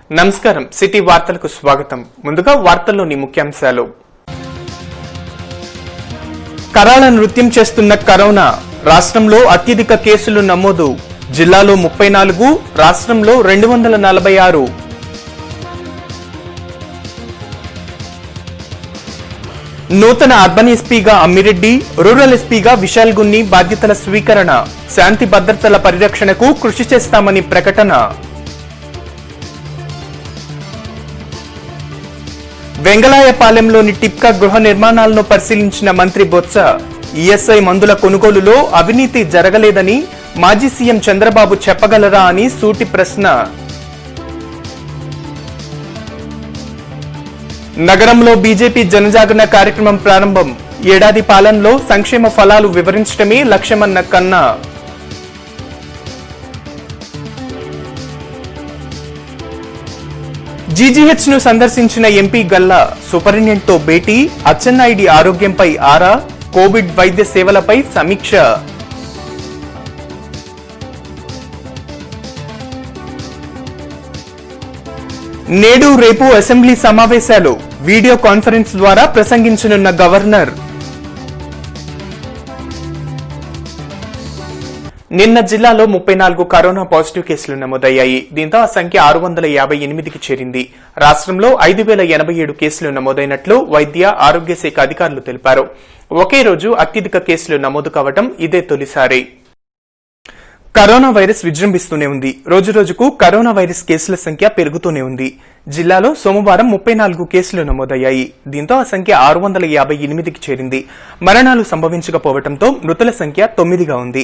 నమస్కారం సిటీ వార్తలకు స్వాగతం. ముందుగా వార్తల్లోని ముఖ్యాంశాలు. కరాళ నృత్యం చేస్తున్న కరోనా, రాష్ట్రంలో అత్యధిక కేసులు నమోదు. జిల్లాలో 34, రాష్ట్రంలో 246. నూతన అర్బన్ ఎస్పీగా అమ్మిరెడ్డి, రూరల్ ఎస్పీగా విశాల్ గున్ని బాధ్యతల స్వీకరణ. శాంతి భద్రతల పరిరక్షణకు కృషి చేస్తామని ప్రకటన. వెంగళాయపాలెంలోని టిప్కా గృహ నిర్మాణాలను పరిశీలించిన మంత్రి బొత్స, ఈఎస్ఐ మందుల కొనుగోలులో అవినీతి జరగలేదని మాజీ సీఎం చంద్రబాబు చెప్పగలరా అని సూటి ప్రశ్న. నగరంలో బీజేపీ జనజాగరణ కార్యక్రమం ప్రారంభం. ఏడాది పాలనలో సంక్షేమ ఫలాలు వివరించడమే లక్ష్యమన్న కన్నా. జీజీహెచ్ ను సందర్శించిన ఎంపీ గల్లా, సూపరింటెండెంట్ తో భేటీ, అచ్చెన్నాయుడి ఆరోగ్యంపై ఆరా, కోవిడ్ వైద్య సేవలపై సమీక్ష. నేడు రేపు అసెంబ్లీ సమావేశాలు, వీడియో కాన్ఫరెన్స్ ద్వారా ప్రసంగించనున్న గవర్నర్. నిన్న జిల్లాలో 34 కరోనా పాజిటివ్ కేసులు నమోదయ్యాయి. దీంతో ఆ సంఖ్య 658కి చేరింది. రాష్ట్రంలో 5087 కేసులు నమోదైనట్లు వైద్య ఆరోగ్య శాఖ అధికారులు తెలిపారు. ఒకే రోజు అత్యధిక కేసులు నమోదు కావడం ఇదే తొలిసారి. కరోనా వైరస్ విజృంభిస్తూనే ఉంది. రోజురోజుకు కరోనా వైరస్ కేసుల సంఖ్య పెరుగుతూనే ఉంది. జిల్లాలో సోమవారం 34 కేసులు నమోదయ్యాయి. దీంతో ఆ సంఖ్య 658కి చేరింది. మరణాలు సంభవించకపోవడంతో మృతుల సంఖ్య 9గా ఉంది.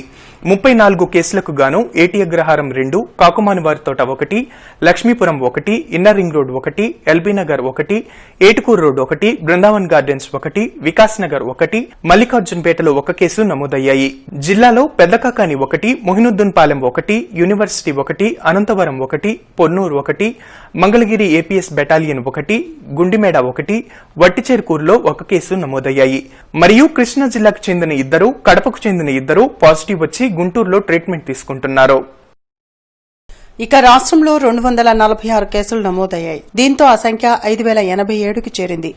34 కేసులకు గాను AT Agraharam 2, Kakumanuvarithota 1, Lakshmipuram 1, inner ring road 1, LB Nagar 1, Etukuru road 1, Brindavan gardens 1, Vikas Nagar 1, మల్లికార్జున్పేటలో 1 కేసు నమోదయ్యాయి. జిల్లాలో Peddakakani 1, Mohinuddin Palem 1, university 1, Anantavaram 1, Ponnuru 1, Mangalagiri APS battalion 1, Gundimeda 1, వట్టిచేరుకూరులో 1 కేసు నమోదయ్యాయి. మరియు కృష్ణా జిల్లాకు చెందిన 2, కడపకు చెందిన 2 పాజిటివ్ వచ్చి గుంటూరులో ట్రీట్మెంట్ తీసుకుంటున్నారు. ఇక రాష్ట్రంలో 246 కేసులు నమోదయ్యాయి. దీంతో ఆ సంఖ్య 5087కి చేరింది.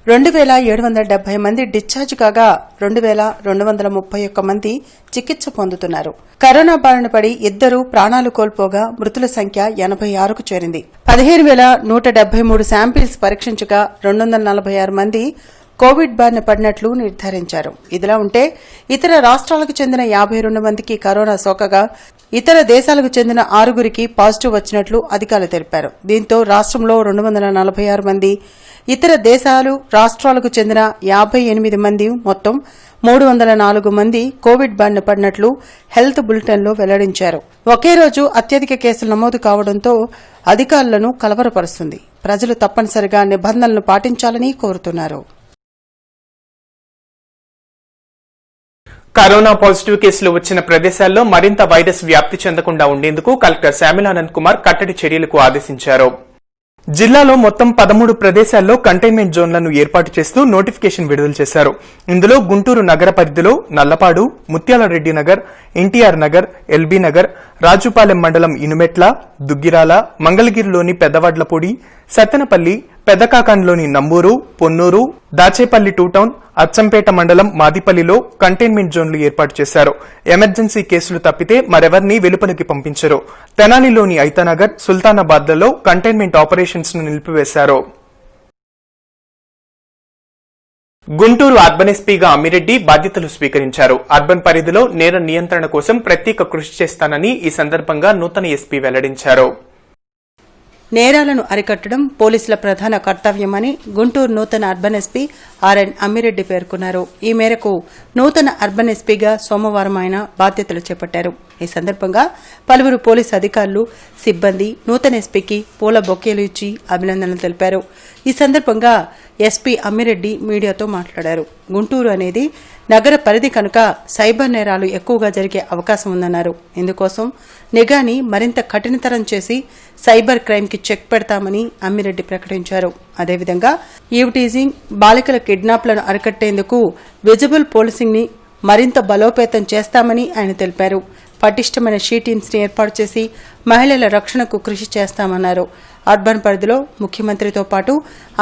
2770 మంది డిశ్చార్జ్ కాగా 2231 మంది చికిత్స పొందుతున్నారు. కరోనా బారిన పడి 2 ప్రాణాలు కోల్పోగా మృతుల సంఖ్య 86కు చేరింది. 15173 శాంపిల్స్ పరీక్షించగా 246 మంది కోవిడ్ బారిన పడినట్లు నిర్ధారించారు. ఇదిలా ఉంటే ఇతర రాష్ట్రాలకు చెందిన 52 మందికి కరోనా సోకగా ఇతర దేశాలకు చెందిన 6గురికి పాజిటివ్ వచ్చినట్లు అధికారులు తెలిపారు. దీంతో రాష్ట్రంలో 246 మంది, ఇతర దేశాలు రాష్ట్రాలకు చెందిన 58 మంది, మొత్తం 304 మంది కోవిడ్ బారిన పడినట్లు హెల్త్ బులెటిన్లో వెల్లడించారు. ఒకే రోజు అత్యధిక కేసులు నమోదు కావడంతో అధికారులను కలవరపరుస్తుంది. ప్రజలు తప్పనిసరిగా నిబంధనలను పాటించాలని కోరుతున్నారు. కరోనా పాజిటివ్ కేసులు వచ్చిన ప్రదేశాల్లో మరింత వైరస్ వ్యాప్తి చెందకుండా ఉండేందుకు కలెక్టర్ శ్యామిలానంద్ కుమార్ కట్టడి చర్యలకు ఆదేశించారు. జిల్లాలో మొత్తం 13 ప్రదేశాల్లో కంటైన్మెంట్ జోన్లను ఏర్పాటు చేస్తూ నోటిఫికేషన్ విడుదల చేశారు. ఇందులో గుంటూరు నగర పరిధిలో నల్లపాడు, ముత్యాలరెడ్డి నగర్, ఎన్టీఆర్ నగర్, ఎల్బీ నగర్, రాజుపాలెం మండలం ఇనుమెట్ల, దుగ్గిరాల, మంగళగిరిలోని పెద్దవడ్లపూడి, సత్తెనపల్లి, పెదకాకాన్లోని నంబూరు, పొన్నూరు, దాచేపల్లి 2 టౌన్, అచ్చంపేట మండలం మాదిపల్లిలో కంటైన్మెంట్ జోన్లు ఏర్పాటు చేశారు. ఎమర్జెన్సీ కేసులు తప్పితే మరెవరిని వెలుపలికి పంపించరు. తెనాలిలోని ఐతానగర్, సుల్తానాబాద్లలో కంటైన్మెంట్ ఆపరేషన్స్ ను నిలిపివేశారు. గుంటూరు అర్బన్ ఎస్పీగా అమ్మిరెడ్డి బాధ్యతలు స్వీకరించారు. అర్బన్ పరిధిలో నేర నియంత్రణ కోసం ప్రత్యేక కృషి చేస్తానని ఈ సందర్భంగా నూతన ఎస్పీ వెల్లడించారు. నేరాలను అరికట్టడం పోలీసుల ప్రధాన కర్తవ్యమని గుంటూరు నూతన అర్బన్ ఎస్పీ ఆర్ఎన్ అమ్మిరెడ్డి పేర్కొన్నారు. ఈ మేరకు నూతన అర్బన్ ఎస్పీగా సోమవారం ఆయన బాధ్యతలు చేపట్టారు. ఈ సందర్భంగా పలువురు పోలీసు అధికారులు, సిబ్బంది నూతన ఎస్పీకి పూల బొకేలు ఇచ్చి అభినందనలు తెలిపారు. ఈ సందర్భంగా ఎస్పీ అమ్మిరెడ్డి మీడియాతో మాట్లాడారు. గుంటూరు అనేది నగర పరిధి కనుక సైబర్ నేరాలు ఎక్కువగా జరిగే అవకాశం ఉందన్నారు. ఇందుకోసం నిఘాని మరింత కఠినతరం చేసి సైబర్ క్రైమ్ కి చెక్ పెడతామని అమ్మిరెడ్డి ప్రకటించారు. అదేవిధంగా ఈవ్టీజింగ్, బాలికల కిడ్నాప్లను అరికట్టేందుకు విజిబుల్ పోలీసింగ్ ని మరింత బలోపేతం చేస్తామని ఆయన తెలిపారు. పటిష్టమైన షీ టీమ్స్ ని ఏర్పాటు చేసి మహిళల రక్షణకు కృషి చేస్తామన్నారు. అర్బన్ పరిధిలో ముఖ్యమంత్రితో పాటు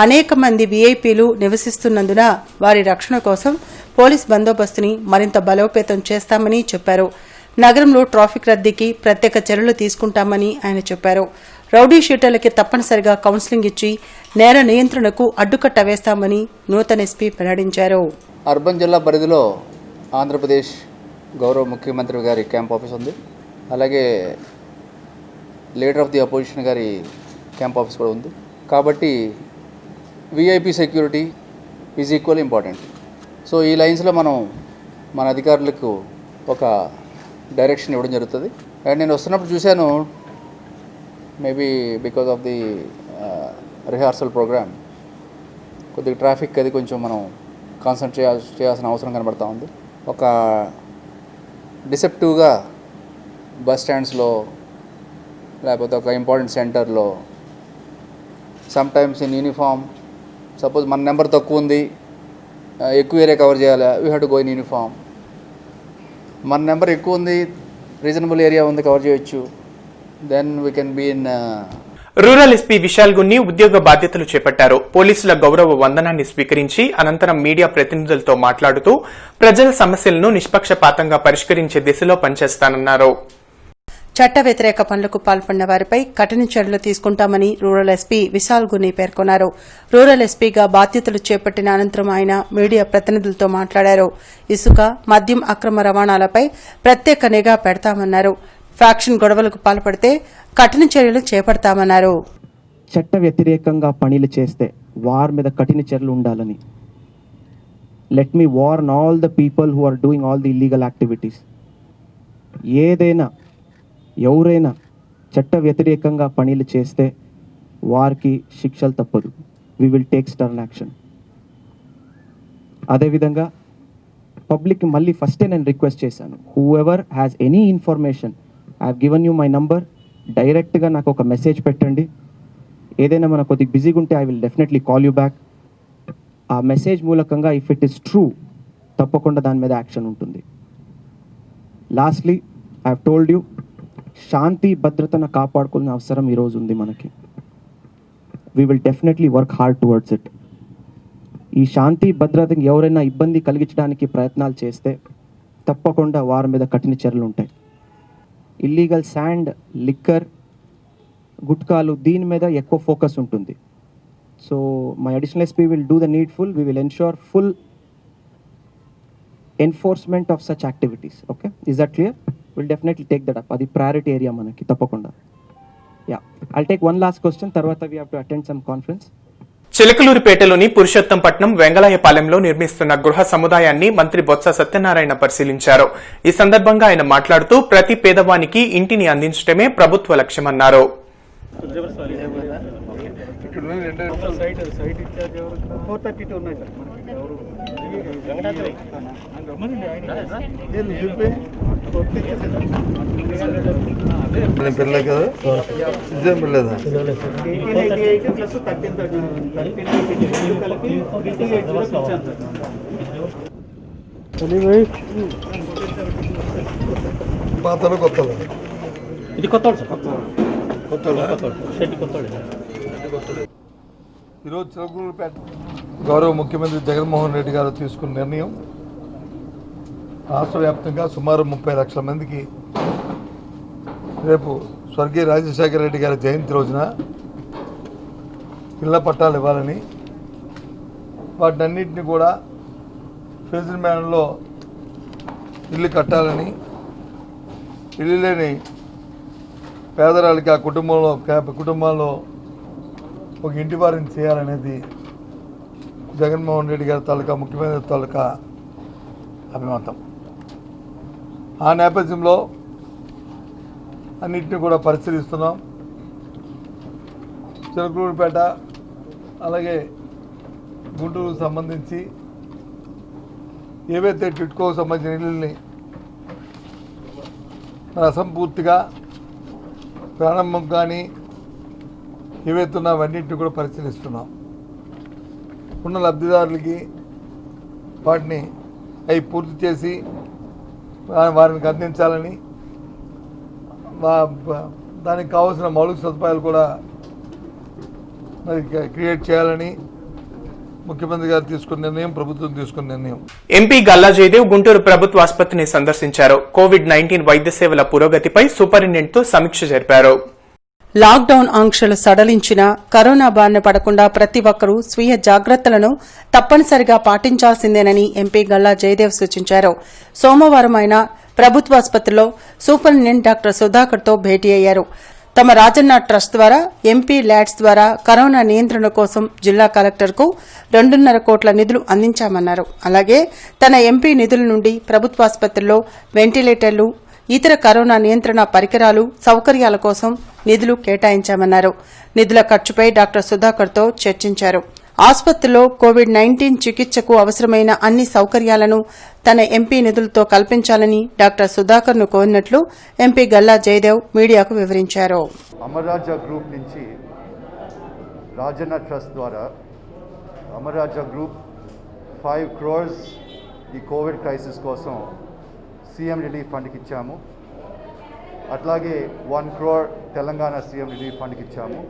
అనేక మంది వీఐపీలు నివసిస్తున్నందున వారి రక్షణ కోసం పోలీస్ బందోబస్తుని మరింత బలోపేతం చేస్తామని చెప్పారు. నగరంలో ట్రాఫిక్ రద్దీకి ప్రత్యేక చర్యలు తీసుకుంటామని ఆయన చెప్పారు. రౌడీ షీటర్లకి తప్పనిసరిగా కౌన్సిలింగ్ ఇచ్చి నేర నియంత్రణకు అడ్డుకట్ట వేస్తామని నూతన ఎస్పీ వెల్లడించారు. అర్బన్ జిల్లా పరిధిలో ఆంధ్రప్రదేశ్ గౌరవ ముఖ్యమంత్రి గారి క్యాంప్ ఆఫీస్ ఉంది. అలాగే లీడర్ ఆఫ్ ది అపోజిషన్ గారి క్యాంప్ ఆఫీస్ కూడా ఉంది. కాబట్టి VIP security is equal important. So ఈ లైన్స్లో మనం మన అధికారులకు ఒక డైరెక్షన్ ఇవ్వడం జరుగుతుంది. అండ్ నేను వస్తున్నప్పుడు చూశాను, maybe because of the rehearsal program కొద్దిగా ట్రాఫిక్ అది కొంచెం మనం కాన్సన్ట్రేట్ చేయాల్సిన అవసరం కనబడతా ఉంది. ఒక డిసెప్టివ్గా బస్ స్టాండ్స్లో లేకపోతే ఒక ఇంపార్టెంట్ సెంటర్లో సమ్టైమ్స్ ఇన్ యూనిఫామ్, సపోజ్ మన నెంబర్ తక్కువ ఉంది, ఎక్కువ ఏరియా కవర్ చేయాలి, we have to go in uniform. మన నెంబర్ ఎక్కువ ఉంది, రీజనబుల్ ఏరియా ఉంది, కవర్ చేయొచ్చు, then we can be in. Rural SP Vishal Gunni ఉద్యోగ బాధ్యతలు చేపట్టారు. పోలీసుల గౌరవ వందనాన్ని స్వీకరించి అనంతరం మీడియా ప్రతినిధులతో మాట్లాడుతూ ప్రజల సమస్యలను నిష్పక్షపాతంగా పరిష్కరించే దిశలో పనిచేస్తానన్నారు. చట్ట వ్యతిరేక పనులకు పాల్పడిన వారిపై కఠిన చర్యలు తీసుకుంటామని రూరల్ ఎస్పీ విశాల్ గుని పేర్కొన్నారు. రూరల్ ఎస్పీగా బాధ్యతలు చేపట్టిన అనంతరం ఆయన మీడియా ప్రతినిధులతో మాట్లాడారు. ఇసుక, మద్యం అక్రమ రవాణాలపై ప్రత్యేక నిఘా పెడతామన్నారు. ఫ్యాక్షన్ గొడవలకు పాల్పడితే కఠిన చర్యలు చేపడతామన్నారు. చట్ట వ్యతిరేకంగా పనులు చేస్తే వారి మీద కఠిన చర్యలు ఉండాలని. Let me warn all the people who are doing all the illegal activities. ఏదైనా ఎవరైనా చట్ట వ్యతిరేకంగా పనులు చేస్తే వారికి శిక్షలు తప్పదు. We will take stern action. అదేవిధంగా పబ్లిక్ మళ్ళీ ఫస్టే నేను రిక్వెస్ట్ చేశాను, whoever has any information, I have given you my number, డైరెక్ట్గా నాకు ఒక మెసేజ్ పెట్టండి. ఏదైనా మన కొద్దిగా బిజీగా ఉంటే I will definitely call you back. ఆ మెసేజ్ మూలకంగా ఇఫ్ ఇట్ ఈస్ ట్రూ తప్పకుండా దాని మీద యాక్షన్ ఉంటుంది. Lastly I have told you, శాంతి భద్రతను కాపాడుకునే అవసరం ఈరోజు ఉంది మనకి. We will definitely work hard towards it. ఈ శాంతి భద్రతకి ఎవరైనా ఇబ్బంది కలిగించడానికి ప్రయత్నాలు చేస్తే తప్పకుండా వారి మీద కఠిన చర్యలు ఉంటాయి. ఇల్లీగల్ శాండ్, లిక్కర్, గుట్కాలు దీని మీద ఎక్కువ ఫోకస్ ఉంటుంది. So my additional SP will do the needful. We will ensure full enforcement of such activities. Okay, is that clear? Will definitely take that up. అది ప్రయారిటీ ఏరియా మనకి తప్పకుండా. Yeah, I'll take one last question, తర్వాత we have to attend some conference. చిలకలూరిపేటలోని పురుషోత్తంపట్నం వెంగళాయపాలెంలో నిర్మిస్తున్న గృహ సముదాయాన్ని మంత్రి బొత్స సత్యనారాయణ పరిశీలించారు. ఈ సందర్భంగా ఆయన మాట్లాడుతూ ప్రతి పేదవానికి ఇంటిని అందించడమే ప్రభుత్వ లక్ష్యమన్నారు. పిల్లలే కదా, ఇదేం పిల్లదా? పాతలు కొత్తలు, ఇది కొత్త ఈరోజు చిలకలూరిపేట గౌరవ ముఖ్యమంత్రి జగన్మోహన్ రెడ్డి గారు తీసుకున్న నిర్ణయం రాష్ట్ర వ్యాప్తంగా సుమారు 30 లక్షల మందికి రేపు స్వర్గీయ రాజశేఖర రెడ్డి గారి జయంతి రోజున ఇళ్ల పట్టాలు ఇవ్వాలని, వాటినన్నింటినీ కూడా ఫేజ్డ్ మేనర్లో ఇల్లు కట్టాలని, ఇల్లు లేని పేదరాళ్ళకి ఆ కుటుంబాల్లో ఒక ఇంటి వారిని చేయాలనేది జగన్మోహన్ రెడ్డి గారి తాలూకా ముఖ్యమంత్రి తాలూకా అభిమతం. ఆ నేపథ్యంలో అన్నింటినీ కూడా పరిశీలిస్తున్నాం. చిలకలూరిపేట అలాగే గుంటూరుకు సంబంధించి ఏవైతే టిట్కోకు సంబంధించిన ఇళ్ళని మన అసంపూర్తిగా ప్రారంభం కానీ ఏవైతే ఉన్నాయో అవన్నింటినీ కూడా పరిశీలిస్తున్నాం. ఉన్న లబ్ధిదారులకి వాటిని అవి పూర్తి చేసి వారికి అందించాలని, దానికి కావాల్సిన మౌలిక సదుపాయాలు కూడా మరి క్రియేట్ చేయాలని ముఖ్యమంత్రి గారు తీసుకున్న నిర్ణయం, ప్రభుత్వం తీసుకున్న నిర్ణయం. ఎంపీ గల్లా జయదేవ్ గుంటూరు ప్రభుత్వ ఆసుపత్రిని సందర్శించారు. కోవిడ్-19 వైద్య సేవల పురోగతిపై సూపరింటెండెంట్తో సమీక్ష జరిపారు. లాక్డౌన్ ఆంక్షలు సడలించినా కరోనా బారిన పడకుండా ప్రతి ఒక్కరూ స్వీయ జాగ్రత్తలను తప్పనిసరిగా పాటించాల్సిందేనని ఎంపీ గల్లా జయదేవ్ సూచించారు. సోమవారం ఆయన ప్రభుత్వాసుపత్రిలో సూపరింటెండెంట్ డాక్టర్ సుధాకర్తో భేటీ అయ్యారు. తమ రాజన్న ట్రస్ట్ ద్వారా ఎంపీ ల్యాడ్స్ ద్వారా కరోనా నియంత్రణ కోసం జిల్లా కలెక్టర్కు 2.5 కోట్ల నిధులు అందించామన్నారు. అలాగే తన ఎంపీ నిధుల నుండి ప్రభుత్వాసుపత్రిలో వెంటిలేటర్లు, ఇతర కరోనా నియంత్రణ పరికరాలు, సౌకర్యాల కోసం నిధులు కేటాయించామన్నారు. నిధుల ఖర్చుపై డాక్టర్ సుధాకర్తో చర్చించారు. ఆసుపత్రిలో కోవిడ్-19 చికిత్సకు అవసరమైన అన్ని సౌకర్యాలను తన ఎంపీ నిధులతో కల్పించాలని డాక్టర్ సుధాకర్ను కోరినట్లు ఎంపీ గల్లా జయదేవ్ మీడియాకు వివరించారు. అమర్రాజా గ్రూప్ నుంచి రాజన్న ట్రస్ట్ ద్వారా అమర్రాజా గ్రూప్ 5 crores ఈ కోవిడ్ క్రైసిస్ కోసం సీఎం రిలీఫ్ ఫండ్కి ఇచ్చాము. అట్లాగే 1 crore తెలంగాణ సీఎం రిలీఫ్ ఫండ్కి ఇచ్చాము.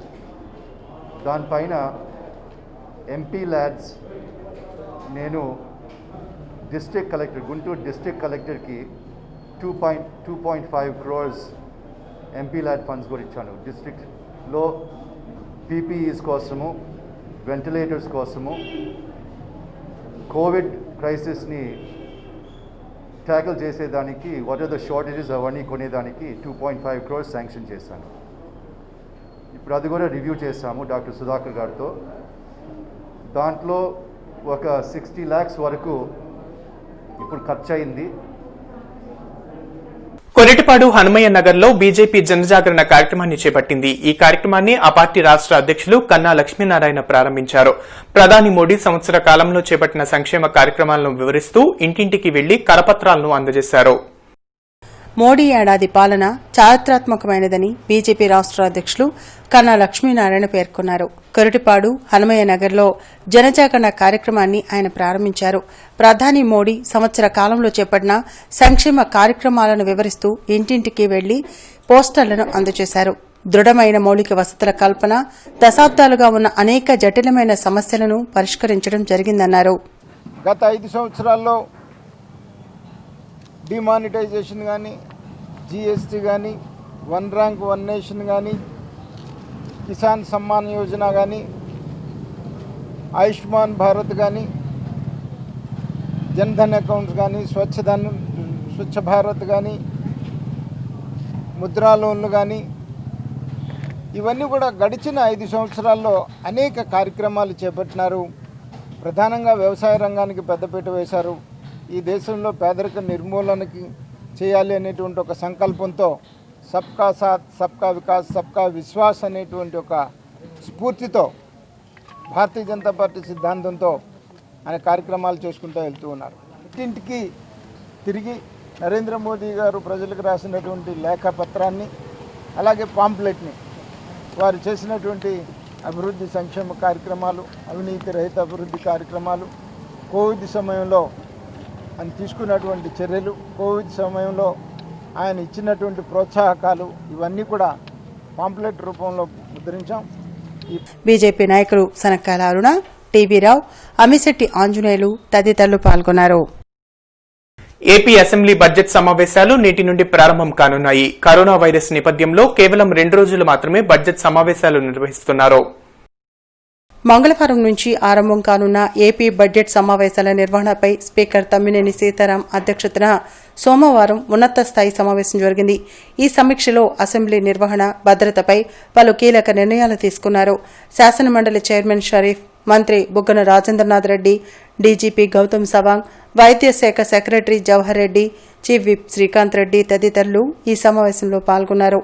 దానిపైన ఎంపీ ల్యాడ్స్ నేను డిస్ట్రిక్ట్ కలెక్టర్, గుంటూరు డిస్ట్రిక్ట్ కలెక్టర్కి 2.5 crores ఎంపీ ల్యాడ్ ఫండ్స్ కూడా ఇచ్చాను. డిస్ట్రిక్ట్లో పీపీఈస్ కోసము, వెంటిలేటర్స్ కోసము, కోవిడ్ క్రైసిస్ని ట్యాకిల్ చేసేదానికి వాట్ ఆర్ ద షార్టేజెస్ అవన్నీ కొనేదానికి 2.5 crores శాంక్షన్ చేశాను. ఇప్పుడు అది కూడా రివ్యూ చేశాము డాక్టర్ సుధాకర్ గారితో. దాంట్లో ఒక 60 lakhs వరకు ఇప్పుడు ఖర్చు అయింది. కొరిటిపాడు హనుమయ్య నగర్లో బీజేపీ జనజాగరణ కార్యక్రమాన్ని చేపట్టింది. ఈ కార్యక్రమాన్ని ఆ పార్టీ రాష్ట్ర అధ్యక్షులు కన్నా లక్ష్మీనారాయణ ప్రారంభించారు. ప్రధాని మోడీ సంవత్సర కాలంలో చేపట్టిన సంక్షేమ కార్యక్రమాలను వివరిస్తూ ఇంటింటికి వెళ్లి కరపత్రాలను అందజేశారు. మోడీ ఏడాది పాలన చారిత్రాత్మకమైనదని బీజేపీ రాష్ట్ర అధ్యక్షులు కన్నా లక్ష్మీనారాయణ పేర్కొన్నారు. కొరిటిపాడు హనుమయ్య నగర్లో జనజాగరణ కార్యక్రమాన్ని ఆయన ప్రారంభించారు. ప్రధాని మోడీ సంవత్సర కాలంలో చేపట్టిన సంక్షేమ కార్యక్రమాలను వివరిస్తూ ఇంటింటికి వెళ్లి పోస్టర్లను అందజేశారు. దృఢమైన మౌలిక వసతుల కల్పన, దశాబ్దాలుగా ఉన్న అనేక జటిలమైన సమస్యలను పరిష్కరించడం జరిగిందన్నారు. గత 5 సంవత్సరాల్లో డిమానిటైజేషన్ కానీ, జీఎస్టీ కానీ, 1 ర్యాంక్ 1 నేషన్ కానీ, కిసాన్ సమ్మాన్ యోజన కానీ, ఆయుష్మాన్ భారత్ కానీ, జన్ధన్ అకౌంట్స్ కానీ, స్వచ్ఛ భారత్ కానీ, ముద్రా లోన్లు కానీ, ఇవన్నీ కూడా గడిచిన 5 సంవత్సరాల్లో అనేక కార్యక్రమాలు చేపట్టినారు. ప్రధానంగా వ్యవసాయ రంగానికి పెద్దపీట వేశారు. ఈ దేశంలో పేదరిక నిర్మూలనకి చేయాలి అనేటువంటి ఒక సంకల్పంతో సబ్కా సాత్, సబ్కా వికాస్, సబ్కా విశ్వాస్ అనేటువంటి ఒక స్ఫూర్తితో భారతీయ జనతా పార్టీ సిద్ధాంతంతో ఆయన కార్యక్రమాలు చేసుకుంటూ వెళ్తూ ఉన్నారు. ఇంటింటికి తిరిగి నరేంద్ర మోదీ గారు ప్రజలకు రాసినటువంటి లేఖపత్రాన్ని, అలాగే పాంప్లెట్ని, వారు చేసినటువంటి అభివృద్ధి సంక్షేమ కార్యక్రమాలు, అవినీతి రహిత అభివృద్ధి కార్యక్రమాలు, కోవిడ్ సమయంలో ఆయన తీసుకున్నటువంటి చర్యలు, కోవిడ్ సమయంలో ఆయన ఇచ్చినటువంటి ప్రోత్సాహకాలు, ఇవన్నీ కూడా పాంప్లెట్ రూపంలో ముద్రించాం. బీజేపీ నాయకులు సనక్కాల అరుణ, టీవీ రావు, అమిశెట్టి ఆంజనేయులు తదితరులు పాల్గొన్నారు. ఏపీ అసెంబ్లీ బడ్జెట్ సమావేశాలు నేటి నుండి ప్రారంభం కానున్నాయి. కరోనా వైరస్ నేపథ్యంలో కేవలం 2 రోజులు మాత్రమే బడ్జెట్ సమావేశాలు నిర్వహిస్తున్నారు. మంగళవారం నుంచి ఆరంభం కానున్న ఏపీ బడ్జెట్ సమావేశాల నిర్వహణపై స్పీకర్ తమ్మినేని సీతారాం అధ్యక్షతన సోమవారం ఉన్నత స్థాయి సమావేశం జరిగింది. ఈ సమీక్షలో అసెంబ్లీ నిర్వహణ, భద్రతపై పలు కీలక నిర్ణయాలు తీసుకున్నారు. శాసనమండలి చైర్మన్ షరీఫ్, మంత్రి బుగ్గన రాజేంద్రనాథ్ రెడ్డి, డీజీపీ గౌతమ్ సవాంగ్, వైద్య శాఖ secretary Jawahar Reddy, chief whip Srikanth Reddy తదితరులు ఈ సమావేశంలో పాల్గొన్నారు.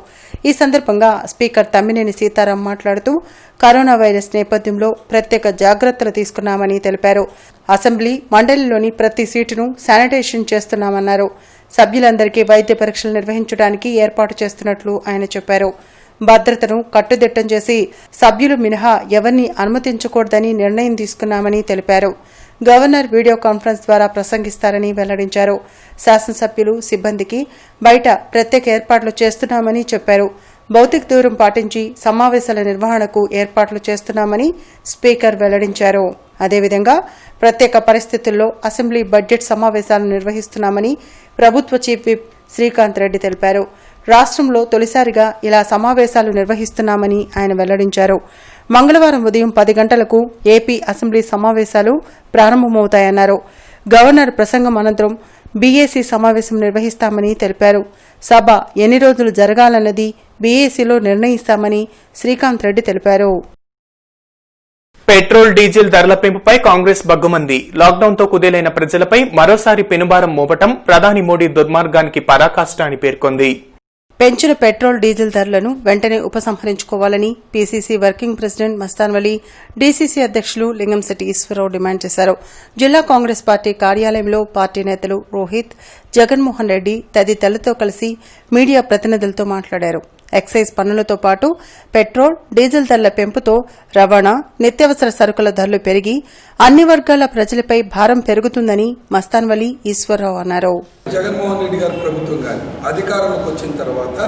ఈ సందర్భంగా స్పీకర్ తమ్మినేని సీతారాం మాట్లాడుతూ కరోనా వైరస్ నేపథ్యంలో ప్రత్యేక జాగ్రత్తలు తీసుకున్నామని తెలిపారు. అసెంబ్లీ మండలిలోని ప్రతి సీటును శానిటైజేషన్ చేస్తున్నామన్నారు. సభ్యులందరికీ వైద్య పరీక్షలు నిర్వహించడానికి ఏర్పాటు చేస్తున్నట్లు ఆయన చెప్పారు. భద్రతను కట్టుదిట్టం చేసి సభ్యులు మినహా ఎవరిని అనుమతించకూడదని నిర్ణయం తీసుకున్నామని తెలిపారు. గవర్నర్ వీడియో కాన్ఫరెన్స్ ద్వారా ప్రసంగిస్తారని వెల్లడించారు. శాసనసభ్యులు, సిబ్బందికి బయట ప్రత్యేక ఏర్పాట్లు చేస్తున్నామని చెప్పారు. భౌతిక దూరం పాటించి సమావేశాల నిర్వహణకు ఏర్పాట్లు చేస్తున్నామని స్పీకర్ వెల్లడించారు. అదేవిధంగా ప్రత్యేక పరిస్థితుల్లో అసెంబ్లీ బడ్జెట్ సమావేశాలు నిర్వహిస్తున్నామని ప్రభుత్వ చీఫ్ విప్ శ్రీకాంత్ రెడ్డి తెలిపారు. రాష్ట్రంలో తొలిసారిగా ఇలా సమావేశాలు నిర్వహిస్తున్నామని ఆయన వెల్లడించారు. మంగళవారం ఉదయం 10 గంటలకు ఏపీ అసెంబ్లీ సమావేశాలు ప్రారంభమవుతాయన్నారు. గవర్నర్ ప్రసంగం అనంతరం బీఏసీ సమావేశం నిర్వహిస్తామని తెలిపారు. సభ ఎన్ని రోజులు జరగాలన్నది బీఏసీలో నిర్ణయిస్తామని శ్రీకాంత్ రెడ్డి తెలిపారు. పెట్రోల్, డీజిల్ ధరల పెంపుపై కాంగ్రెస్ బగ్గుమంది. లాక్డౌన్తో కుదేలైన ప్రజలపై మరోసారి పెనుభారం మోపటం ప్రధాని మోడీ దుర్మార్గానికి పరాకాష్ట అని పేర్కొంది. పెంచిన పెట్రోల్, డీజిల్ ధరలను వెంటనే ఉపసంహరించుకోవాలని PCC working president Mastan Vali, DCC అధ్యకులు లింగంశెట్టి ఈశ్వరరావు డిమాండ్ చేశారు. జిల్లా కాంగ్రెస్ పార్టీ కార్యాలయంలో పార్టీ నేతలు రోహిత్, జగన్మోహన్ రెడ్డి తదితరులతో కలిసి మీడియా ప్రతినిధులతో మాట్లాడారు. ఎక్సైజ్ పన్నులతో పాటు పెట్రోల్, డీజిల్ ధరల పెంపుతో రవాణా, నిత్యావసర సరుకుల ధరలు పెరిగి అన్ని వర్గాల ప్రజలపై భారం పెరుగుతుందని మస్తాన్ వలీ, ఈశ్వరరావు అన్నారు. జగన్మోహన్ రెడ్డి గారి ప్రభుత్వం కానీ అధికారంలోకి వచ్చిన తర్వాత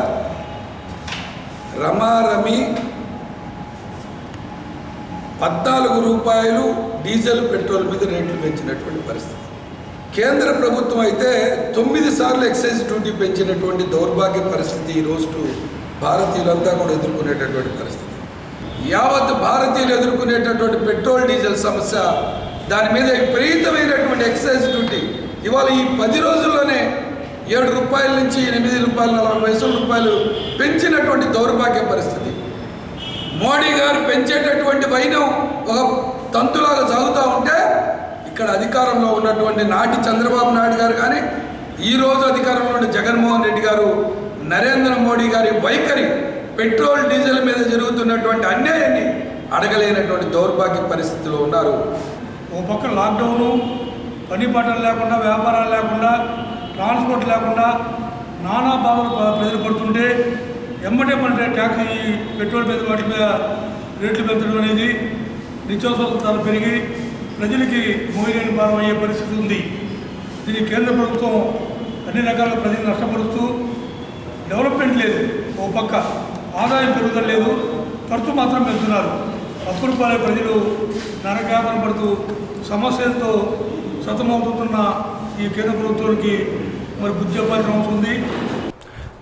రమారమి 14 రూపాయలు డీజిల్, పెట్రోల్ మీద రేట్లు పెంచినటువంటి పరిస్థితి. కేంద్ర ప్రభుత్వం అయితే 9 సార్లు ఎక్సైజ్ డ్యూటీ పెంచినటువంటి దౌర్భాగ్య పరిస్థితి ఈ రోజు భారతీయులంతా కూడా ఎదుర్కొనేటటువంటి పరిస్థితి. యావత్ భారతీయులు ఎదుర్కొనేటటువంటి పెట్రోల్, డీజిల్ సమస్య, దాని మీద విపరీతమైనటువంటి ఎక్సైజ్ డ్యూటీ ఇవాళ ఈ 10 రోజుల్లోనే 7 రూపాయల నుంచి 8 రూపాయలు 40 రూపాయలు పెంచినటువంటి దౌర్భాగ్య పరిస్థితి. మోడీ గారు పెంచేటటువంటి వైనం ఒక తంతులాగా సాగుతూ ఉంటే ఇక్కడ అధికారంలో ఉన్నటువంటి నాటి చంద్రబాబు నాయుడు గారు కానీ, ఈరోజు అధికారంలో ఉన్న జగన్మోహన్ రెడ్డి గారు, నరేంద్ర మోడీ గారి వైఖరి పెట్రోల్, డీజిల్ మీద జరుగుతున్నటువంటి అన్యాయాన్ని అడగలేనటువంటి దౌర్భాగ్య పరిస్థితిలో ఉన్నారు. ఓ పక్క లాక్డౌను, పని పాటలు లేకుండా, వ్యాపారాలు లేకుండా, ట్రాన్స్పోర్ట్ లేకుండా నానా బాధలు ప్రజలు పడుతుంటే ఎమ్మటేమంటే ట్యాక్స్, ఈ పెట్రోల్ మీద వాటి మీద రేట్లు పెంచడం అనేది నిత్యావసర ధరలు పెరిగి ప్రజలకి మోయలేని భారం అయ్యే పరిస్థితి ఉంది. దీన్ని కేంద్ర ప్రభుత్వం అన్ని రకాల ప్రజలు నష్టపరుస్తూ డెవలప్మెంట్ లేదు, ఓ పక్క ఆదాయం పెరుగుదల లేదు, ఖర్చు మాత్రం పెంచుతున్నారు. అప్పులు పాలే ప్రజలు నరకాపన పడుతూ సమస్యలతో సతమవుతున్న ఈ కేంద్ర ప్రభుత్వానికి మరి బుద్ధి చెప్పాల్సిన అవసరం ఉంది.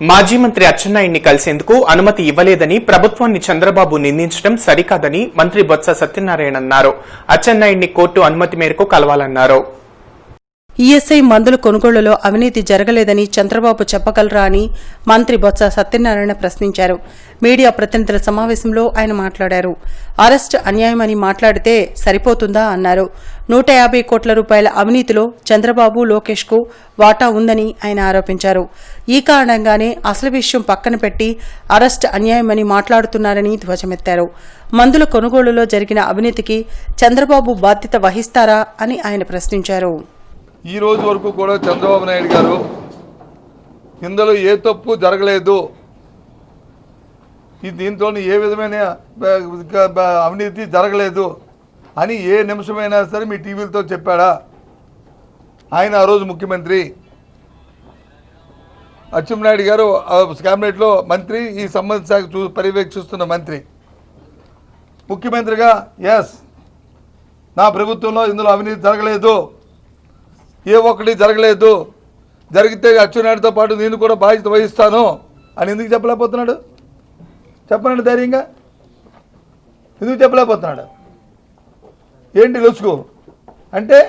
మాజీ మంత్రి అచ్చెన్నాయుడిని కలిసేందుకు అనుమతి ఇవ్వలేదని ప్రభుత్వాన్ని చంద్రబాబు నిందించడం సరికాదని మంత్రి బొత్స సత్యనారాయణ అన్నారు. అచ్చెన్నాయుడిని కోర్టు అనుమతి మేరకు కలవాలన్నారు. ఈఎస్ఐ మందుల కొనుగోలులో అవినీతి జరగలేదని చంద్రబాబు చెప్పగలరా అని మంత్రి బొత్స సత్యనారాయణ ప్రశ్నించారు. మీడియా ప్రతినిధుల సమావేశంలో ఆయన మాట్లాడారు. అరెస్ట్ అన్యాయమని మాట్లాడితే సరిపోతుందా అన్నారు. 150 కోట్ల రూపాయల అవినీతిలో చంద్రబాబు, లోకేష్ కు వాటా ఉందని ఆయన ఆరోపించారు. ఈ కారణంగానే అసలు విషయం పక్కన పెట్టి అరెస్ట్ అన్యాయమని మాట్లాడుతున్నారని ధ్వజమెత్తారు. మందుల కొనుగోలులో జరిగిన అవినీతికి చంద్రబాబు బాధ్యత వహిస్తారా అని ఆయన ప్రశ్నించారు. ఈ రోజు వరకు కూడా చంద్రబాబు నాయుడు గారు ఇందులో ఏ తప్పు జరగలేదు, దీంతో ఏ విధమైన అవినీతి జరగలేదు అని ఏ నిమిషమైనా సరే మీ టీవీలతో చెప్పాడా? ఆయన ఆ రోజు ముఖ్యమంత్రి, అచ్చెన్నాయుడు గారు క్యాబినెట్లో మంత్రి, ఈ సంబంధిత శాఖ పర్యవేక్షిస్తున్న మంత్రి. ముఖ్యమంత్రిగా ఎస్, నా ప్రభుత్వంలో ఇందులో అవినీతి జరగలేదు, ఏ ఒక్కటి జరగలేదు, జరిగితే అచ్చెన్నాయుడితో పాటు నేను కూడా బాధ్యత వహిస్తాను అని ఎందుకు చెప్పలేకపోతున్నాడు? చెప్పనండి ధైర్యంగా, ఎందుకు చెప్పలేకపోతున్నాడు? ఏంటి లొసుకు అంటే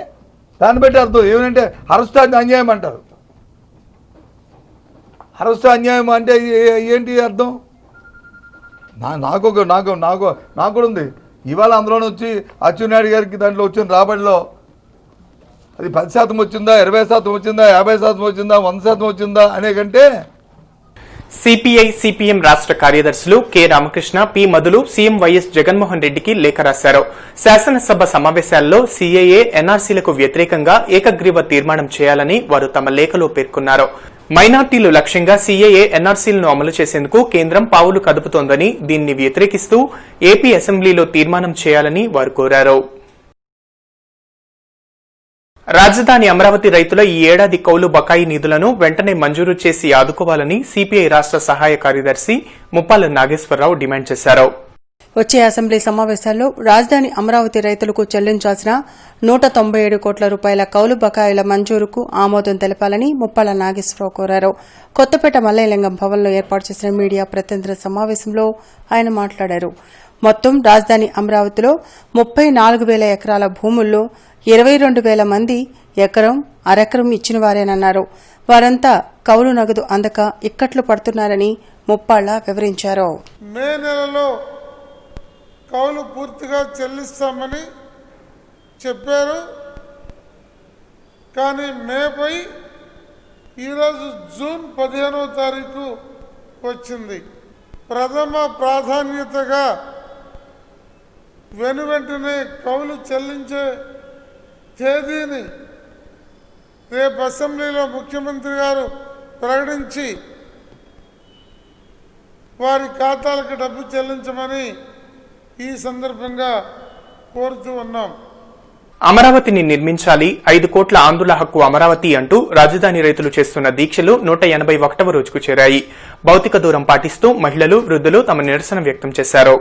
దాన్ని బట్టి అర్థం ఏమంటే అరెస్ట్ అన్యాయం అంటారు. అరెస్ట్ అన్యాయం అంటే ఏంటి అర్థం? నాకు కూడా ఉంది. ఇవాళ అందులోనే వచ్చి అచ్చెన్నాయుడు గారికి దాంట్లో వచ్చిన రాబడిలో అది 10% వచ్చిందా, 20% వచ్చిందా, 50% వచ్చిందా, 100% వచ్చిందా అనే కంటే సిపిఐ, సిపిఎం రాష్ట్ర కార్యదర్శులు కె రామకృష్ణ, పి మధులు సీఎం వైఎస్ జగన్మోహన్ రెడ్డికి లేఖ రాశారు. శాసనసభ సమావేశాల్లో సీఏఏ, ఎన్ఆర్సీలకు వ్యతిరేకంగా ఏకగ్రీవ తీర్మానం చేయాలని వారు తమ లేఖలో పేర్కొన్నారు. మైనార్టీలు లక్ష్యంగా సీఏఏ, ఎన్ఆర్సీలను అమలు చేసేందుకు కేంద్రం పావులు కదుపుతోందని, దీన్ని వ్యతిరేకిస్తూ ఏపీ అసెంబ్లీలో తీర్మానం చేయాలని వారు కోరారు. రాజధాని అమరావతి రైతుల ఈ ఏడాది కౌలు బకాయి నిధులను వెంటనే మంజూరు చేసి ఆదుకోవాలని సిపిఐ రాష్ట్ర సహాయ కార్యదర్శి ముప్పాల నాగేశ్వరరావు డిమాండ్ చేశారు. వచ్చే అసెంబ్లీ సమావేశాల్లో రాజధాని అమరావతి రైతులకు చెల్లించాల్సిన 197 కోట్ల రూపాయల కౌలు బకాయిల మంజూరుకు ఆమోదం తెలపాలని ముప్పాల నాగేశ్వరరావు కోరారు. కొత్తపేట మల్లయ్యలింగం భవన్లో ఏర్పాటు చేసిన మీడియా ప్రతినిధుల సమావేశంలో ఆయన మాట్లాడారు. మొత్తం రాజధాని అమరావతిలో 34,000 ఎకరాల భూముల్లో 22,000 మంది ఎకరం అరెకరం ఇచ్చిన వారేనన్నారు. వారంతా కౌలు నగదు అందక ఇక్కట్లు పడుతున్నారని ముప్పాళ్ల వివరించారు. మే నెలలో కౌలు పూర్తిగా చెల్లిస్తామని చెప్పారు. కానీ మేపై ఈరోజు జూన్ 15వ తారీఖు వచ్చింది. ప్రథమ ప్రాధాన్యతగా వెనువెంటనే కౌలు చెల్లించే తేదీని రేపు అసెంబ్లీలో ముఖ్యమంత్రి గారు ప్రకటించి వారి ఖాతాలకు డబ్బు చెల్లించమని ఈ సందర్భంగా కోరుతూ ఉన్నాం. అమరావతిని నిర్మించాలి, 5 కోట్ల ఆంధ్రుల హక్కు అమరావతి అంటూ రాజధాని రైతులు చేస్తున్న దీక్షలు 181వ రోజుకు చేరాయి. భౌతిక దూరం పాటిస్తూ మహిళలు, వృద్ధులు తమ నిరసన వ్యక్తం చేశారు.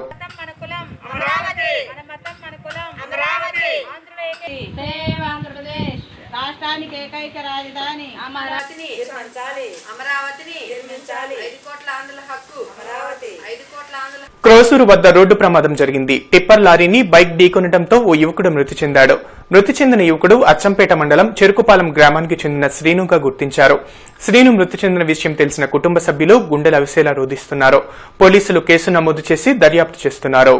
రాష్ట్రానికి ఏకైక రాజధాని అమరావతిని నిర్మించాలి. అమరావతిని నిర్మించాలి. 5 కోట్ల ఆంధ్రుల హక్కు అమరావతి. 5 కోట్ల ఆంధ్రుల. క్రోసూరు వద్ద రోడ్డు ప్రమాదం జరిగింది. టిప్పర్ లారీని బైక్ ఢీకొనడంతో ఓ యువకుడు మృతి చెందాడు. మృతి చెందిన యువకుడు అచ్చంపేట మండలం చెరుకుపాలెం గ్రామానికి చెందిన శ్రీనుగా గుర్తించారు. శ్రీను మృతి చెందిన విషయం తెలిసిన కుటుంబ సభ్యులు గుండెల అవిసేలా రోధిస్తున్నారు. పోలీసులు కేసు నమోదు చేసి దర్యాప్తు చేస్తున్నారు.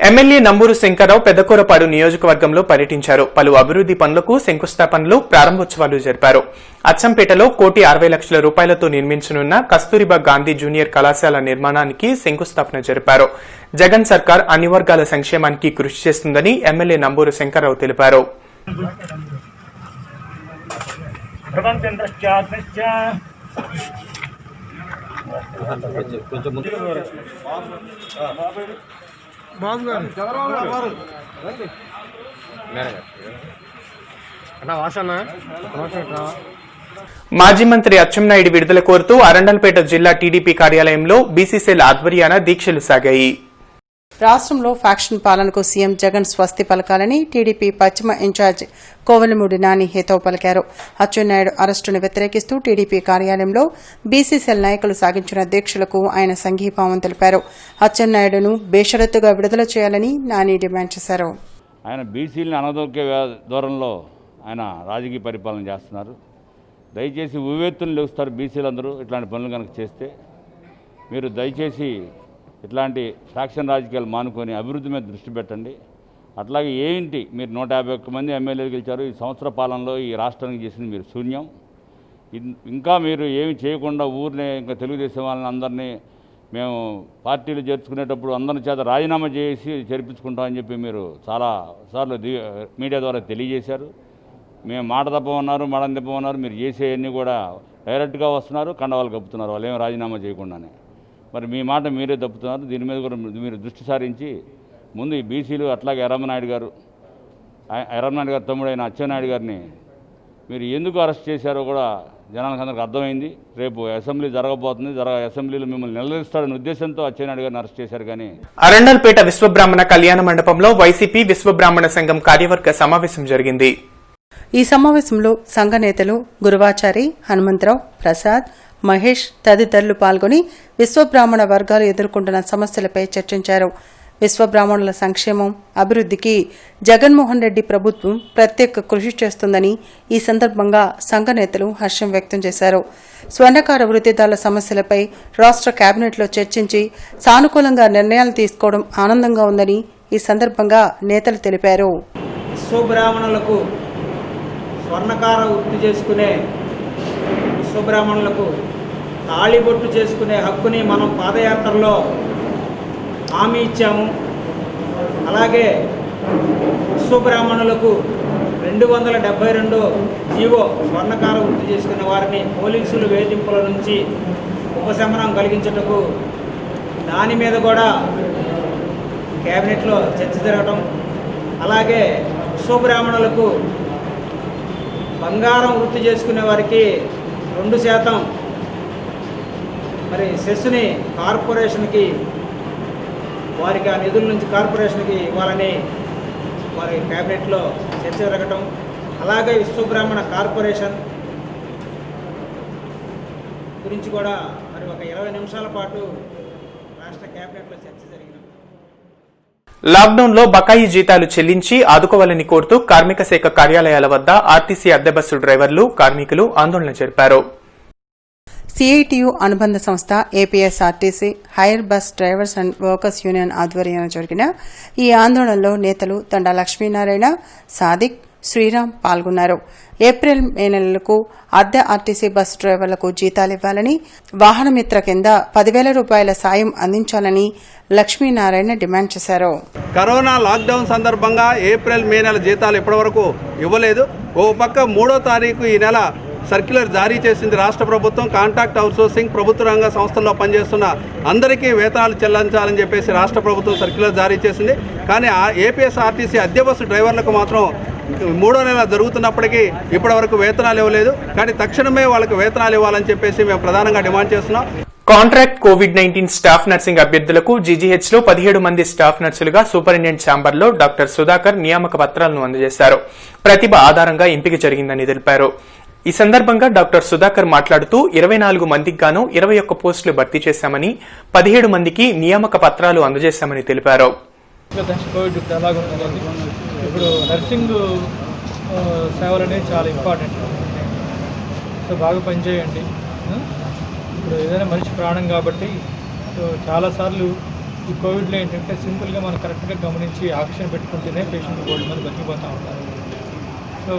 ఎమ్మెల్యే నంబూరు శంకర్రావు పెద్దకూరపాడు నియోజకవర్గంలో పర్యటించారు. పలు అభివృద్ది పనులకు శంకుస్థాపనలు, ప్రారంభోత్సవాలు జరిపారు. అచ్చంపేటలో 1,60,00,000 రూపాయలతో నిర్మించనున్న కస్తూరిబా గాంధీ జూనియర్ కళాశాల నిర్మాణానికి శంకుస్థాపన జరిపారు. జగన్ సర్కార్ అన్ని వర్గాల సంక్షేమానికి కృషి చేస్తుందని ఎమ్మెల్యే నంబూరు శంకర్రావు తెలిపారు. మాజీ మంత్రి అచ్చెన్నాయుడు విడుదల కోరుతూ అరండల్పేట జిల్లా టీడీపీ కార్యాలయంలో బీసీసీఎల్ ఆధ్వర్యాన దీక్షలు సాగాయి. రాష్ట్రంలో ఫ్యాక్షన్ పాలనకు సీఎం జగన్ స్వస్తి పలకాలని టీడీపీ పశ్చిమ ఇన్ఛార్జ్ కోవెలమూడి నాని హితవు పలికారు. అచ్చెన్నాయుడు అరెస్టును వ్యతిరేకిస్తూ టీడీపీ కార్యాలయంలో బీసీసీఎల్ నాయకులు సాగించిన దీక్షలకు ఆయన సంఘీభావం తెలిపారు. అచ్చెన్నాయుడును బేషరతుగా విడుదల చేయాలని నాని డిమాండ్ చేశారు. ఆయన బీసీలను అనదొక్కే దూరంలో ఆయన రాజకీయ పరిపాలన చేస్తున్నారు. దయచేసి ఉవ్వెత్తులు లేస్తారు బీసీలందరూ ఇట్లాంటి పనులు కనుక చేస్తే. మీరు దయచేసి ఇట్లాంటి ఫ్యాక్షన్ రాజకీయాలు మానుకొని అభివృద్ధి మీద దృష్టి పెట్టండి. అట్లాగే ఏంటి మీరు 151 మంది ఎమ్మెల్యేలు గెలిచారు. ఈ సంవత్సర పాలనలో ఈ రాష్ట్రానికి చేసింది మీరు శూన్యం. ఇంకా మీరు ఏమి చేయకుండా ఊరినే ఇంకా తెలుగుదేశం వాళ్ళని అందరినీ మేము పార్టీలు చేర్చుకునేటప్పుడు అందరి చేత రాజీనామా చేసి చేర్పించుకుంటామని చెప్పి మీరు చాలా సార్లు మీడియా ద్వారా తెలియజేశారు. మేము మాట తప్పమన్నారు, మడం తప్పమన్నారు. మీరు చేసేవన్నీ కూడా డైరెక్ట్గా వస్తున్నారు, కండవాళ్ళు కప్పుతున్నారు. వాళ్ళు ఏమి రాజీనామా చేయకుండానే. మరి మీ మాట మీరే తప్పుతున్నారు. దీని మీద కూడా మీరు దృష్టి సారించి ముందు ఈ బీసీలు అట్లాగే ఎర్రమనాయుడు గారు తమ్ముడైన అచ్చెన్నాయుడు గారిని మీరు ఎందుకు అరెస్ట్ చేశారో కూడా జనానికి అందరికి అర్థమైంది. రేపు అసెంబ్లీ జరగబోతుంది. అసెంబ్లీలో మిమ్మల్ని నిలదీస్తాడనే ఉద్దేశంతో అచ్చెన్నాయుడు గారిని అరెస్ట్ చేశారు. కానీ అరండల్పేట విశ్వబ్రాహ్మణ కళ్యాణ మండపంలో వైసీపీ విశ్వబ్రాహ్మణ సంఘం కార్యవర్గ సమావేశం జరిగింది. ఈ సమావేశంలో సంఘ నేతలు గురువాచారి, హనుమంతరావు, ప్రసాద్, మహేష్ తదితరులు పాల్గొని విశ్వబ్రాహ్మణ వర్గాలు ఎదుర్కొంటున్న సమస్యలపై చర్చించారు. విశ్వబ్రాహ్మణుల సంక్షేమం, అభివృద్ధికి జగన్మోహన్ రెడ్డి ప్రభుత్వం ప్రత్యేక కృషి చేస్తుందని ఈ సందర్భంగా సంఘ నేతలు హర్షం వ్యక్తం చేశారు. స్వర్ణకార వృత్తిదారుల సమస్యలపై రాష్ట్ర కేబినెట్లో చర్చించి సానుకూలంగా నిర్ణయాలు తీసుకోవడం ఆనందంగా ఉందని ఈ సందర్భంగా నేతలు తెలిపారు. విశ్వబ్రాహ్మణులకు స్వర్ణకార వృత్తి చేసుకునే విశ్వబ్రాహ్మణులకు తాళిబొట్టు చేసుకునే హక్కుని మనం పాదయాత్రలో హామీ ఇచ్చాము. అలాగే విశ్వబ్రాహ్మణులకు 272 జీవో స్వర్ణకార వృత్తి చేసుకున్న వారిని పోలీసులు వేధింపుల నుంచి ఉపశమనం కలిగించుటకు దాని మీద కూడా కేబినెట్లో చర్చ జరగటం, అలాగే విశ్వబ్రాహ్మణులకు బంగారం వృత్తి చేసుకునే వారికి 2% మరి సెస్ని కార్పొరేషన్కి వారికి ఆ నిధుల నుంచి కార్పొరేషన్కి ఇవ్వాలని వారి క్యాబినెట్లో చర్చ జరగటం, అలాగే విశ్వబ్రాహ్మణ కార్పొరేషన్ గురించి కూడా మరి ఒక 20 నిమిషాల పాటు రాష్ట్ర క్యాబినెట్లో చర్చ జరిగింది. లాక్డౌన్ లో బకాయి జీతాలు చెల్లించి ఆదుకోవాలని కోరుతూ కార్మిక శాఖ కార్యాలయాల వద్ద ఆర్టీసీ అద్దె బస్సు డ్రైవర్లు, కార్మికులు ఆందోళన జరిపారు. సిఐటియు అనుబంధ సంస్థ APSRTC hire bus drivers and workers union ఆధ్వర్యంలో జరిగిన ఈ ఆందోళనలో నేతలు తండా లక్ష్మీనారాయణ, సాదిక్, శ్రీరామ్ పాల్గొన్నారు. ఏప్రిల్, మే నెలలకు అద్దె ఆర్టీసీ బస్ డ్రైవర్లకు జీతాలివ్వాలని, వాహనమిత్ర కింద 10,000 రూపాయల సాయం అందించాలని లక్ష్మీనారాయణ డిమాండ్ చేశారు. కరోనా లాక్డౌన్ సందర్భంగా ఏప్రిల్, మే నెల జీతాలు ఇప్పటివరకు ఇవ్వలేదు. ఓ పక్క 3వ తారీఖు ఈ నెల సర్క్యులర్ జారీ చేసింది రాష్ట్ర ప్రభుత్వం. కాంట్రాక్ట్ అవుట్సోర్సింగ్ ప్రభుత్వ రంగ సంస్థల్లో పనిచేస్తున్న అందరికీ వేతనాలు చెల్లించాలని చెప్పేసి రాష్ట్ర ప్రభుత్వం సర్క్యులర్ జారీ చేసింది. కానీ ఆ ఏపీఎస్ఆర్టీసీ అద్దె బస్సు డ్రైవర్లకు మాత్రం 3వ నెల జరుగుతున్నప్పటికీ ఇప్పటివరకు వేతనాలు ఇవ్వలేదు. కానీ తక్షణమే వాళ్ళకి వేతనాలు ఇవ్వాలని చెప్పేసి మేము ప్రధానంగా డిమాండ్ చేస్తున్నాం. కాంట్రాక్ట్ కోవిడ్-19 స్టాఫ్ నర్సింగ్ అభ్యర్థులకు జీజీహెచ్ లో 17 మంది స్టాఫ్ నర్సులుగా సూపరింటెండెంట్ ఛాంబర్లో డాక్టర్ సుధాకర్ నియామక పత్రాలను అందజేశారు. ప్రతిభ ఆధారంగా ఎంపిక జరిగిందని తెలిపారు. ఈ సందర్భంగా డాక్టర్ సుధాకర్ మాట్లాడుతూ 24 మందికి గాను 21 పోస్టులు భర్తీ చేశామని, 17 మందికి నియామక పత్రాలు అందజేశామని తెలిపారు. ఇప్పుడు నర్సింగ్ సేవలు అనేది చాలా ఇంపార్టెంట్. సో బాగా పనిచేయండి. ఇప్పుడు ఏదైనా మనిషి ప్రాణం కాబట్టి చాలాసార్లు ఈ కోవిడ్లో ఏంటంటే సింపుల్గా మనం కరెక్ట్గా గమనించి ఆక్సిజన్ పెట్టుకుంటేనే పేషెంట్ కోల్డ్ మంది బతికిపోతూ ఉంటారు. సో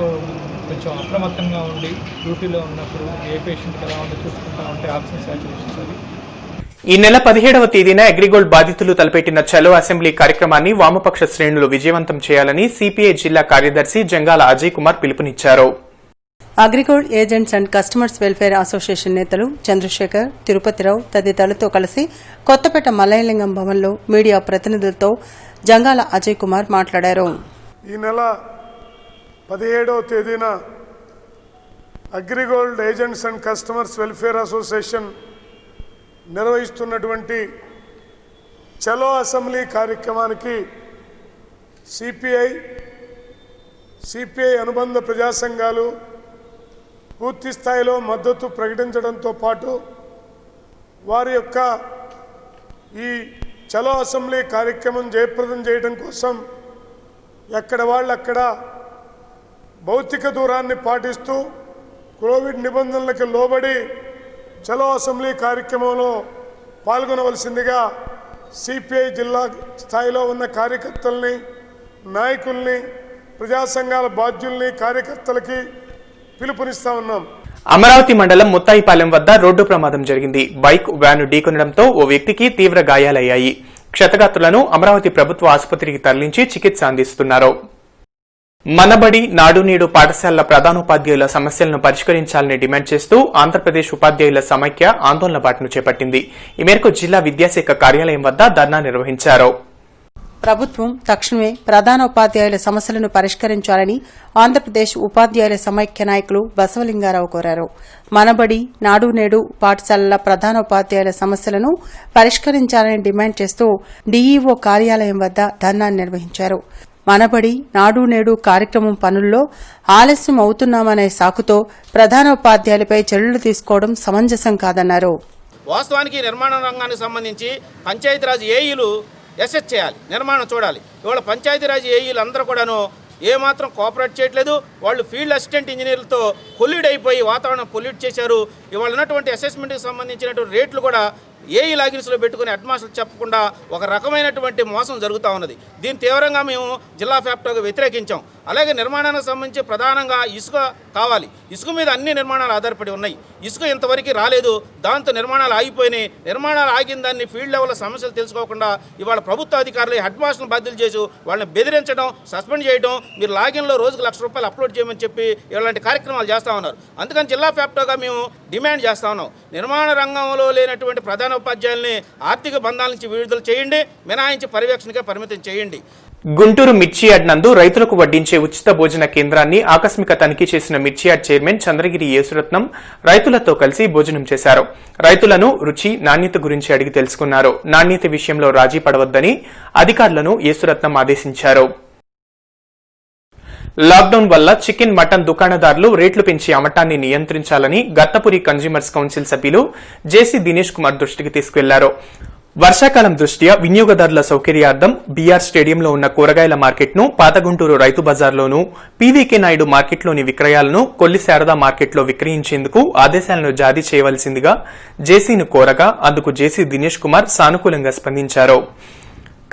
కొంచెం అప్రమత్తంగా ఉండి డ్యూటీలో ఉన్నప్పుడు ఏ పేషెంట్కి ఎలా ఉందో చూసుకుంటా ఉంటే ఆక్సిజన్ సాచురేషన్ అది. ఈ నెల 17వ తేదీన అగ్రిగోల్డ్ బాధితులు తలపెట్టిన చలో అసెంబ్లీ కార్యక్రమాన్ని వామపక్ష శ్రేణులు విజయవంతం చేయాలని సిపిఐ జిల్లా కార్యదర్శి జంగాల అజయ్ కుమార్ పిలుపునిచ్చారు. AgriGold agents and customers welfare association నేతలు చంద్రశేఖర్, తిరుపతిరావు తదితరులతో కలిసి కొత్తపేట మలయలింగం భవన్లో మీడియా ప్రతినిధులతో జంగాల అజయ్ కుమార్ మాట్లాడారు. ఈ నెల 17వ తేదీన AgriGold agents and customers welfare association నిర్వహిస్తున్నటువంటి చలో అసెంబ్లీ కార్యక్రమానికి సిపిఐ అనుబంధ ప్రజా సంఘాలు పూర్తి స్థాయిలో మద్దతు ప్రకటించడంతో పాటు వారి యొక్క ఈ చలో అసెంబ్లీ కార్యక్రమం జయప్రదం చేయడం కోసం ఎక్కడ వాళ్ళు అక్కడ భౌతిక దూరాన్ని పాటిస్తూ కోవిడ్ నిబంధనలకు లోబడి చలో అసెంబ్లీ కార్యక్రమంలో పాల్గొనవలసిందిగా సిపిఐ జిల్లా స్థాయిలో ఉన్న కార్యకర్తల్ని, నాయకుల్ని, ప్రజా సంఘాల బాధ్యుల్ని, కార్యకర్తలకి పిలుపునిస్తా ఉన్నాం. అమరావతి మండలం ముత్తాయిపాలెం వద్ద రోడ్డు ప్రమాదం జరిగింది. బైక్, వ్యాను ఢీకొనడంతో ఓ వ్యక్తికి తీవ్ర గాయాలయ్యాయి. క్షతగాత్రులను అమరావతి ప్రభుత్వ ఆసుపత్రికి తరలించి చికిత్స అందిస్తున్నారు. మనబడి, నాడు నేడు పాఠశాలల ప్రధానోపాధ్యాయుల సమస్యలను పరిష్కరించాలని డిమాండ్ చేస్తూ ఆంధ్రప్రదేశ్ ఉపాధ్యాయుల సమైక్య ఆందోళన బాటను చేపట్టింది. ఈ మేరకు జిల్లా విద్యాశాఖ కార్యాలయం వద్ద ధర్నా నిర్వహించారు. ప్రభుత్వం తక్షణమే ప్రధానోపాధ్యాయుల సమస్యలను పరిష్కరించాలని ఆంధ్రప్రదేశ్ ఉపాధ్యాయుల సమైక్య నాయకులు బసవలింగారావు కోరారు. మనబడి, నాడు నేడు పాఠశాలల ప్రధానోపాధ్యాయుల సమస్యలను పరిష్కరించాలని డిమాండ్ చేస్తూ డీఈఓ కార్యాలయం వద్ద ధర్నా నిర్వహించారు. మనబడి, నాడు నేడు కార్యక్రమం పనుల్లో ఆలస్యం అవుతున్నామనే సాకుతో ప్రధానోపాధ్యాయులపై చర్యలు తీసుకోవడం సమంజసం కాదన్నారు. వాస్తవానికి నిర్మాణ రంగానికి సంబంధించి పంచాయతీరాజ్ ఏఈలు ఎస్ఎస్ చేయాలి, నిర్మాణం చూడాలి. ఇవాళ పంచాయతీరాజ్ ఏఈలు అందరూ కూడాను ఏమాత్రం కోఆపరేట్ చేయట్లేదు. వాళ్ళు ఫీల్డ్ అసిస్టెంట్ ఇంజనీర్లతో పొల్యూట్ అయిపోయి వాతావరణం పొల్యూట్ చేశారు. ఇవాళ ఉన్నటువంటి అసెస్మెంట్కి సంబంధించినటువంటి రేట్లు కూడా ఏఈ లాగిన్స్లో పెట్టుకుని హెడ్ మాస్టర్ చెప్పకుండా ఒక రకమైనటువంటి మోసం జరుగుతూ ఉన్నది. దీన్ని తీవ్రంగా మేము జిల్లా ఫ్యాక్టరీగా వ్యతిరేకించాం. అలాగే నిర్మాణానికి సంబంధించి ప్రధానంగా ఇసుక కావాలి. ఇసుక మీద అన్ని నిర్మాణాలు ఆధారపడి ఉన్నాయి. ఇసుక ఇంతవరకు రాలేదు. దాంతో నిర్మాణాలు ఆగిపోయినాయి. నిర్మాణాలు ఆగిన దాన్ని ఫీల్డ్ లెవెల్లో సమస్యలు తెలుసుకోకుండా ఇవాళ ప్రభుత్వ అధికారులు హెడ్ మాస్టర్ని బదిలీ చేసి వాళ్ళని బెదిరించడం, సస్పెండ్ చేయడం, మీరు లాగిన్లో రోజుకు ₹1,00,000 అప్లోడ్ చేయమని చెప్పి ఇలాంటి కార్యక్రమాలు చేస్తూ ఉన్నారు. అందుకని జిల్లా ఫ్యాక్టరీగా మేము డిమాండ్ చేస్తూ ఉన్నాం. నిర్మాణ రంగంలో లేనటువంటి ప్రధాన ఉపాధ్యాయుల్ని ఆర్థిక బంధాల నుంచి విడుదల చేయండి, మినహాయించి పర్యవేక్షణకే పరిమితం చేయండి. గుంటూరు మిర్చి యార్డ్ నందు రైతులకు వడ్డించే ఉచిత భోజన కేంద్రాన్ని ఆకస్మిక తనిఖీ చేసిన మిర్చి యార్డ్ చైర్మన్ చంద్రగిరి యేసురత్నం రైతులతో కలిసి భోజనం చేశారు. రైతులను రుచి, నాణ్యత గురించి అడిగి తెలుసుకున్నారు. నాణ్యత విషయంలో రాజీ పడవద్దని అధికారులను యేసురత్నం ఆదేశించారు. లాక్డౌన్ వల్ల చికెన్, మటన్ దుకాణదారులు రేట్లు పెంచి అమ్మటాన్ని నియంత్రించాలని గత్తపురి కన్స్యూమర్స్ కౌన్సిల్ సభ్యులు జేసీ దినేష్ కుమార్ దృష్టికి తీసుకెళ్లారు. వర్షాకాలం దృష్ట్యా వినియోగదారుల సౌకర్యార్థం బీఆర్ స్టేడియంలో ఉన్న కూరగాయల మార్కెట్ను పాతగుంటూరు రైతు బజార్లోనూ, పీవీకే నాయుడు మార్కెట్లోని విక్రయాలను కొల్లి శారదా మార్కెట్లో విక్రయించేందుకు ఆదేశాలను జారీ చేయవలసిందిగా జేసీను కోరగా అందుకు జేసీ దినేష్ కుమార్ సానుకూలంగా స్పందించారు.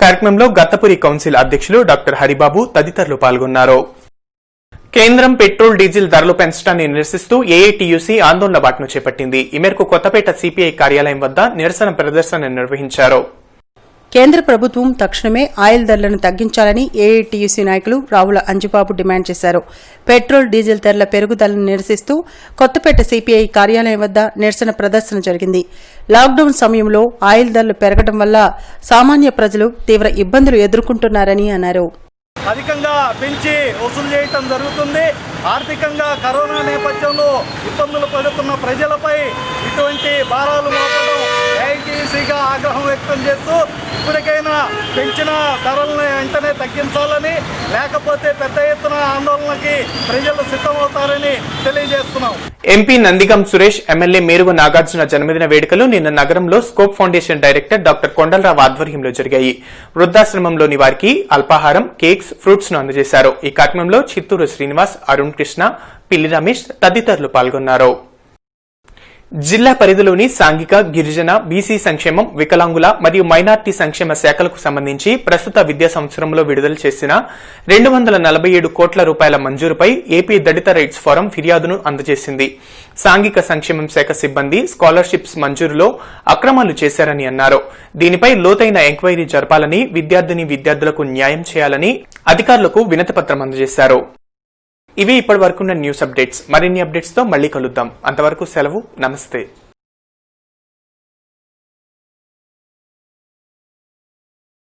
కార్యక్రమంలో గత్తపురి కౌన్సిల్ అధ్యక్షులు డాక్టర్ హరిబాబు తదితరులు పాల్గొన్నారు. కేంద్రం పెట్రోల్, డీజిల్ ధరలు పెంచడాన్ని నిరసిస్తూ ఏఐటీయూసీ ఆందోళన బాటను చేపట్టింది. ఈ మేరకు కొత్తపేట సిపిఐ కార్యాలయం వద్ద నిరసన ప్రదర్శన నిర్వహించారు. కేంద్ర ప్రభుత్వం తక్షణమే ఆయిల్ ధరలను తగ్గించాలని ఏఐటీయూసీ నాయకులు రావుల అంజిబాబు డిమాండ్ చేశారు. పెట్రోల్, డీజిల్ ధరల పెరుగుదలను నిరసిస్తూ కొత్తపేట సిపిఐ కార్యాలయం వద్ద నిరసన ప్రదర్శన జరిగింది. లాక్డౌన్ సమయంలో ఆయిల్ ధరలు పెరగడం వల్ల సామాన్య ప్రజలు తీవ్ర ఇబ్బందులు ఎదుర్కొంటున్నారని అన్నారు. అధికంగా పెంచి వసూలు చేయటం జరుగుతుంది. ఆర్థికంగా కరోనా నేపథ్యంలో ఇబ్బందులు పడుతున్న ప్రజలపై ఇటువంటి భారాలు మోపడం ఏఐటీయూసీగా ఆగ్రహం వ్యక్తం చేస్తూ ఇప్పటికైనా పెంచిన ధరలను వెంటనే తగ్గించాలని, లేకపోతే పెద్ద ఎత్తున ఆందోళనకి ప్రజలు సిద్ధమవుతారని తెలియజేస్తున్నాం. ఎంపీ నందిగం సురేష్, ఎమ్మెల్యే మేరుగు నాగార్జున జన్మదిన వేడుకలు నిన్న నగరంలో scope foundation director doctor Kondalarao ఆధ్వర్యంలో జరిగాయి. వృద్ధాశ్రమంలోని వారికి అల్పాహారం, కేక్స్, ఫ్రూట్స్ ను అందజేశారు. ఈ కార్యక్రమంలో చిత్తూరు శ్రీనివాస్, అరుణ్ కృష్ణ, పిల్లి రమేష్ తదితరులు పాల్గొన్నారు. జిల్లా పరిధిలోని సాంఘిక, గిరిజన, బీసీ సంక్షేమం, వికలాంగుల మరియు మైనార్టీ సంక్షేమ శాఖలకు సంబంధించి ప్రస్తుత విద్యా సంవత్సరంలో విడుదల చేసిన ₹247 కోట్ల మంజూరుపై ఏపీ దళిత రైట్స్ ఫోరం ఫిర్యాదును అందజేసింది. సాంఘిక సంక్షేమం శాఖ సిబ్బంది స్కాలర్షిప్స్ మంజూరులో అక్రమాలు చేశారని అన్నారు. దీనిపై లోతైన ఎంక్వైరీ జరపాలని, విద్యార్థులకు న్యాయం చేయాలని అధికారులకు వినతిపత్రం అందజేశారు. ఇవి ఇప్పటి వరకున్న న్యూస్ అప్డేట్స్. మరిన్ని అప్డేట్స్ తో మళ్లీ కలుద్దాం. అంతవరకు సెలవు. నమస్తే.